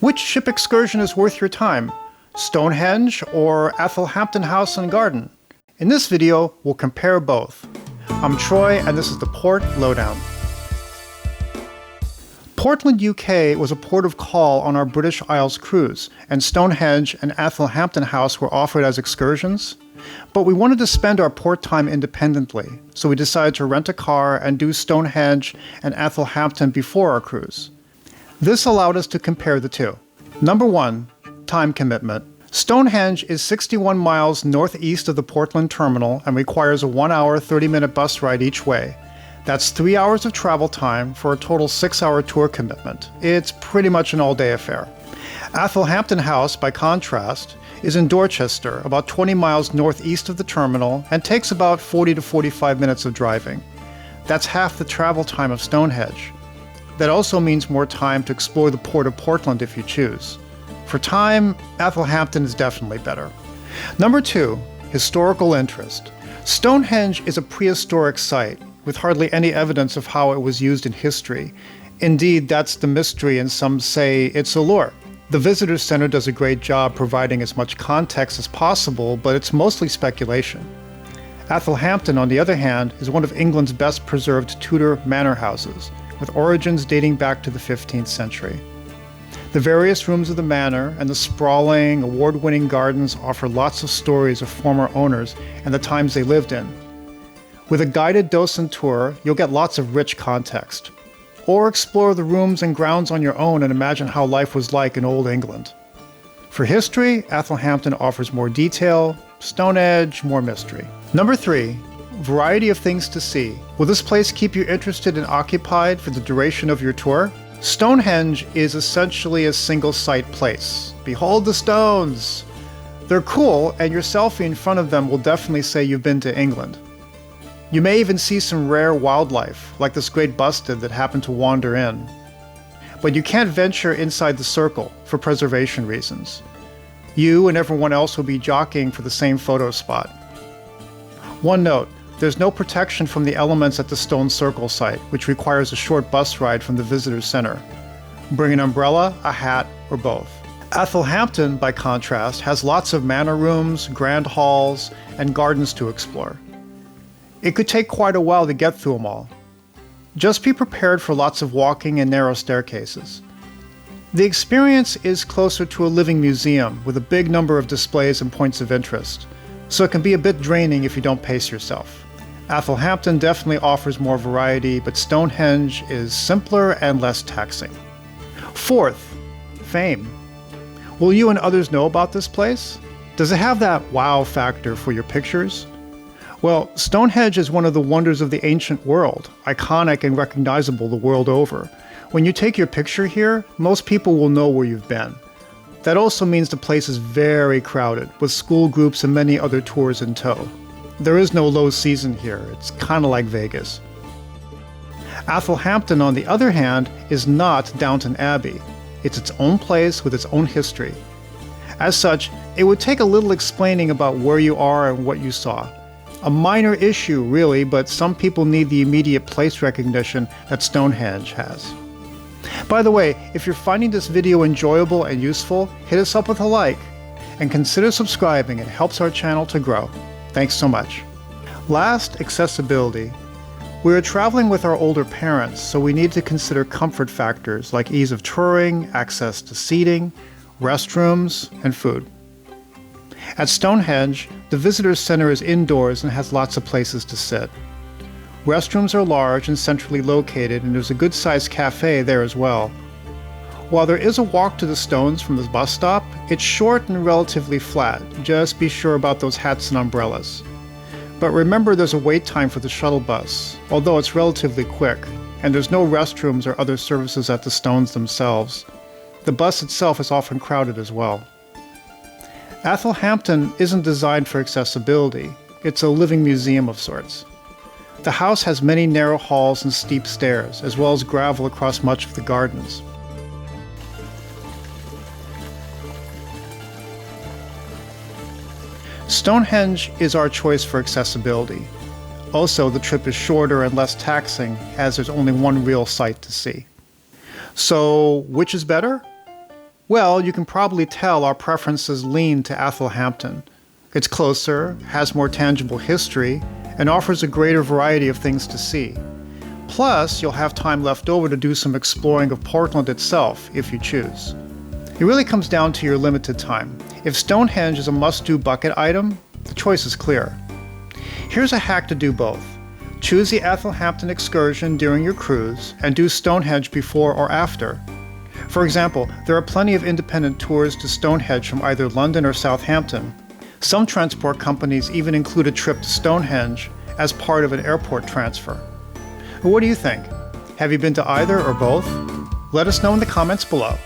Which ship excursion is worth your time? Stonehenge or Athelhampton House and Garden? In this video, we'll compare both. I'm Troy, and this is the Port Lowdown. Portland, UK was a port of call on our British Isles cruise, and Stonehenge and Athelhampton House were offered as excursions. But we wanted to spend our port time independently, so we decided to rent a car and do Stonehenge and Athelhampton before our cruise. This allowed us to compare the two. Number 1, time commitment. Stonehenge is 61 miles northeast of the Portland terminal and requires a 1-hour, 30-minute bus ride each way. That's 3 hours of travel time for a total 6-hour tour commitment. It's pretty much an all-day affair. Athelhampton House, by contrast, is in Dorchester, about 20 miles northeast of the terminal, and takes about 40 to 45 minutes of driving. That's half the travel time of Stonehenge. That also means more time to explore the Port of Portland if you choose. For time, Athelhampton is definitely better. Number 2, historical interest. Stonehenge is a prehistoric site with hardly any evidence of how it was used in history. Indeed, that's the mystery, and some say its allure. The Visitor Center does a great job providing as much context as possible, but it's mostly speculation. Athelhampton, on the other hand, is one of England's best preserved Tudor manor houses, with origins dating back to the 15th century. The various rooms of the manor and the sprawling, award-winning gardens offer lots of stories of former owners and the times they lived in. With a guided docent tour, you'll get lots of rich context. Or explore the rooms and grounds on your own and imagine how life was like in Old England. For history, Athelhampton offers more detail, Stonehenge, more mystery. Number 3, variety of things to see. Will this place keep you interested and occupied for the duration of your tour? Stonehenge is essentially a single-site place. Behold the stones! They're cool, and your selfie in front of them will definitely say you've been to England. You may even see some rare wildlife, like this great bustard that happened to wander in. But you can't venture inside the circle for preservation reasons. You and everyone else will be jockeying for the same photo spot. One note, there's no protection from the elements at the Stone Circle site, which requires a short bus ride from the Visitor Center. Bring an umbrella, a hat, or both. Athelhampton, by contrast, has lots of manor rooms, grand halls, and gardens to explore. It could take quite a while to get through them all. Just be prepared for lots of walking and narrow staircases. The experience is closer to a living museum with a big number of displays and points of interest, so it can be a bit draining if you don't pace yourself. Athelhampton definitely offers more variety, but Stonehenge is simpler and less taxing. 4th, fame. Will you and others know about this place? Does it have that wow factor for your pictures? Well, Stonehenge is one of the wonders of the ancient world, iconic and recognizable the world over. When you take your picture here, most people will know where you've been. That also means the place is very crowded, with school groups and many other tours in tow. There is no low season here, it's kind of like Vegas. Athelhampton, on the other hand, is not Downton Abbey. It's its own place with its own history. As such, it would take a little explaining about where you are and what you saw. A minor issue, really, but some people need the immediate place recognition that Stonehenge has. By the way, if you're finding this video enjoyable and useful, hit us up with a like, and consider subscribing. It helps our channel to grow. Thanks so much. Last, accessibility. We are traveling with our older parents, so we need to consider comfort factors like ease of touring, access to seating, restrooms, and food. At Stonehenge, the Visitor Center is indoors and has lots of places to sit. Restrooms are large and centrally located, and there's a good-sized cafe there as well. While there is a walk to the stones from the bus stop, it's short and relatively flat. Just be sure about those hats and umbrellas. But remember there's a wait time for the shuttle bus, although it's relatively quick, and there's no restrooms or other services at the stones themselves. The bus itself is often crowded as well. Athelhampton isn't designed for accessibility. It's a living museum of sorts. The house has many narrow halls and steep stairs, as well as gravel across much of the gardens. Stonehenge is our choice for accessibility. Also, the trip is shorter and less taxing, as there's only one real site to see. So, which is better? Well, you can probably tell our preferences lean to Athelhampton. It's closer, has more tangible history, and offers a greater variety of things to see. Plus, you'll have time left over to do some exploring of Portland itself, if you choose. It really comes down to your limited time. If Stonehenge is a must-do bucket item, the choice is clear. Here's a hack to do both. Choose the Athelhampton excursion during your cruise, and do Stonehenge before or after. For example, there are plenty of independent tours to Stonehenge from either London or Southampton. Some transport companies even include a trip to Stonehenge as part of an airport transfer. What do you think? Have you been to either or both? Let us know in the comments below.